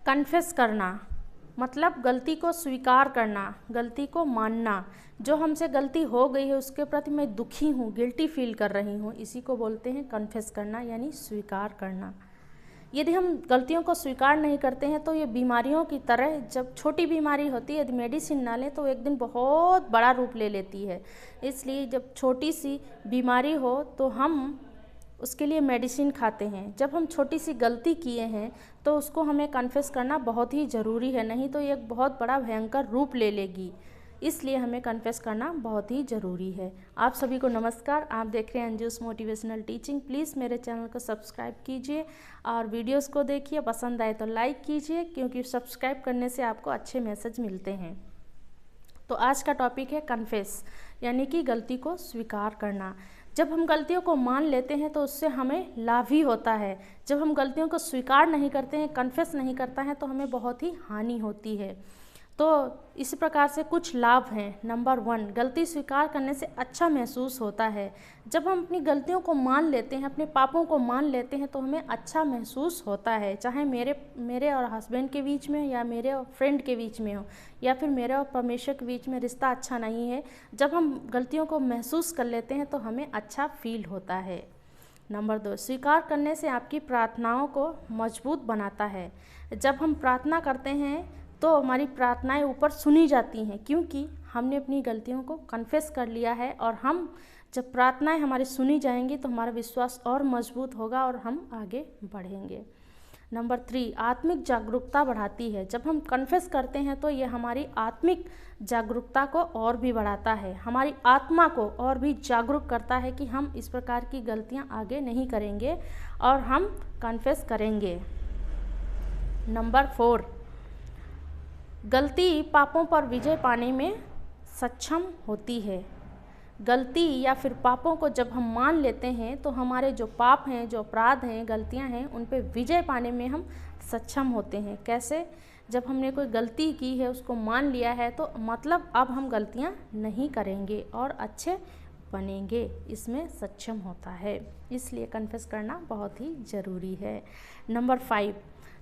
Confess करना मतलब गलती को स्वीकार करना, गलती को मानना। जो हमसे गलती हो गई है उसके प्रति मैं दुखी हूँ, गिल्टी फील कर रही हूँ, इसी को बोलते हैं कन्फेस करना यानी स्वीकार करना। यदि हम गलतियों को स्वीकार नहीं करते हैं तो ये बीमारियों की तरह, जब छोटी बीमारी होती है यदि मेडिसिन ना लें तो एक दिन बहुत बड़ा रूप ले लेती है। इसलिए जब छोटी सी बीमारी हो तो हम उसके लिए मेडिसिन खाते हैं। जब हम छोटी सी गलती किए हैं तो उसको हमें कन्फेस करना बहुत ही ज़रूरी है, नहीं तो ये एक बहुत बड़ा भयंकर रूप ले लेगी। इसलिए हमें कन्फेस करना बहुत ही ज़रूरी है। आप सभी को नमस्कार, आप देख रहे हैं अंजुस मोटिवेशनल टीचिंग। प्लीज़ मेरे चैनल को सब्सक्राइब कीजिए और वीडियोस को देखिए, पसंद आए तो लाइक कीजिए, क्योंकि सब्सक्राइब करने से आपको अच्छे मैसेज मिलते हैं। तो आज का टॉपिक है कन्फेस यानी कि गलती को स्वीकार करना। जब हम गलतियों को मान लेते हैं तो उससे हमें लाभ ही होता है। जब हम गलतियों को स्वीकार नहीं करते हैं, कन्फेस नहीं करता है, तो हमें बहुत ही हानि होती है। तो इस प्रकार से कुछ लाभ हैं। नंबर 1, गलती स्वीकार करने से अच्छा महसूस होता है। जब हम अपनी गलतियों को मान लेते हैं, अपने पापों को मान लेते हैं, तो हमें अच्छा महसूस होता है। चाहे मेरे और हस्बैंड के बीच में, या मेरे और फ्रेंड के बीच में हो, या फिर मेरे और परमेश्वर के बीच में रिश्ता अच्छा नहीं है, जब हम गलतियों को महसूस कर लेते हैं तो हमें अच्छा फील होता है। नंबर 2, स्वीकार करने से आपकी प्रार्थनाओं को मजबूत बनाता है। जब हम प्रार्थना करते हैं तो हमारी प्रार्थनाएं ऊपर सुनी जाती हैं, क्योंकि हमने अपनी गलतियों को कन्फेस कर लिया है। और हम जब प्रार्थनाएं हमारी सुनी जाएंगी तो हमारा विश्वास और मजबूत होगा और हम आगे बढ़ेंगे। नंबर 3, आत्मिक जागरूकता बढ़ाती है। जब हम कन्फेस करते हैं तो ये हमारी आत्मिक जागरूकता को और भी बढ़ाता है, हमारी आत्मा को और भी जागरूक करता है कि हम इस प्रकार की गलतियां आगे नहीं करेंगे और हम कन्फेस करेंगे। नंबर 4, गलती पापों पर विजय पाने में सक्षम होती है। गलती या फिर पापों को जब हम मान लेते हैं तो हमारे जो पाप हैं, जो अपराध हैं, गलतियां हैं, उन पे विजय पाने में हम सक्षम होते हैं। कैसे? जब हमने कोई गलती की है, उसको मान लिया है, तो मतलब अब हम गलतियां नहीं करेंगे और अच्छे बनेंगे, इसमें सक्षम होता है। इसलिए कन्फेस करना बहुत ही ज़रूरी है। नंबर 5,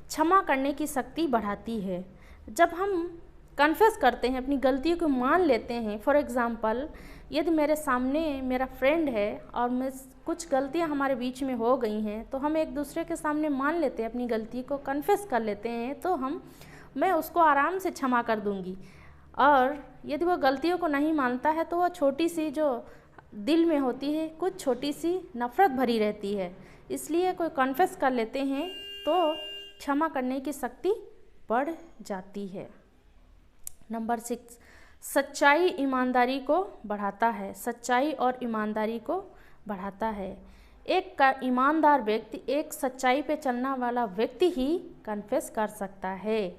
क्षमा करने की शक्ति बढ़ाती है। जब हम कन्फेस करते हैं, अपनी गलतियों को मान लेते हैं, फॉर एग्ज़ाम्पल यदि मेरे सामने मेरा फ्रेंड है और मैं कुछ गलतियां हमारे बीच में हो गई हैं, तो हम एक दूसरे के सामने मान लेते हैं, अपनी गलती को कन्फेस कर लेते हैं, तो मैं उसको आराम से क्षमा कर दूंगी। और यदि वो गलतियों को नहीं मानता है तो वो छोटी सी जो दिल में होती है, कुछ छोटी सी नफ़रत भरी रहती है। इसलिए कोई कन्फेस कर लेते हैं तो क्षमा करने की शक्ति बढ़ जाती है। नंबर 6, सच्चाई ईमानदारी को बढ़ाता है। सच्चाई और ईमानदारी को बढ़ाता है। एक ईमानदार व्यक्ति, एक सच्चाई पे चलने वाला व्यक्ति ही कन्फेस कर सकता है।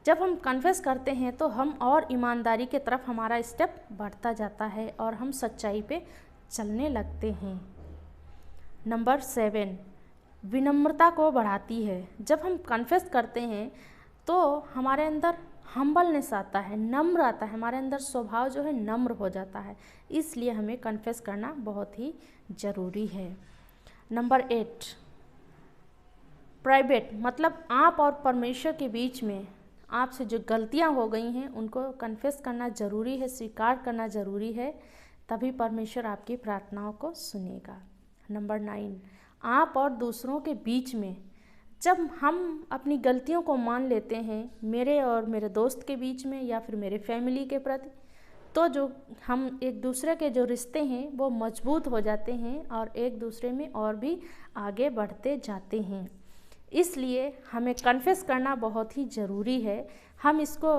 जब हम कन्फेस करते हैं तो हम और ईमानदारी की तरफ हमारा स्टेप बढ़ता जाता है और हम सच्चाई पे चलने लगते हैं। नंबर 7, विनम्रता को बढ़ाती है। जब हम कन्फेस करते हैं तो हमारे अंदर हम्बलनेस आता है, नम्र आता है, हमारे अंदर स्वभाव जो है नम्र हो जाता है। इसलिए हमें कन्फेस करना बहुत ही ज़रूरी है। नंबर 8, प्राइवेट मतलब आप और परमेश्वर के बीच में आपसे जो गलतियां हो गई हैं उनको कन्फेस करना ज़रूरी है, स्वीकार करना ज़रूरी है, तभी परमेश्वर आपकी प्रार्थनाओं को सुनेगा। नंबर 9, आप और दूसरों के बीच में जब हम अपनी गलतियों को मान लेते हैं, मेरे और मेरे दोस्त के बीच में या फिर मेरे फैमिली के प्रति, तो जो हम एक दूसरे के जो रिश्ते हैं वो मजबूत हो जाते हैं और एक दूसरे में और भी आगे बढ़ते जाते हैं। इसलिए हमें कन्फेस करना बहुत ही ज़रूरी है। हम इसको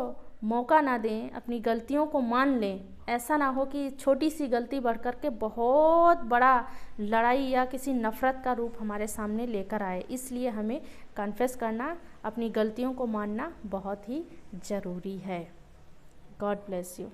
मौका ना दें, अपनी गलतियों को मान लें। ऐसा ना हो कि छोटी सी गलती बढ़ कर के बहुत बड़ा लड़ाई या किसी नफ़रत का रूप हमारे सामने लेकर आए। इसलिए हमें कन्फेस करना, अपनी गलतियों को मानना बहुत ही ज़रूरी है। God bless you.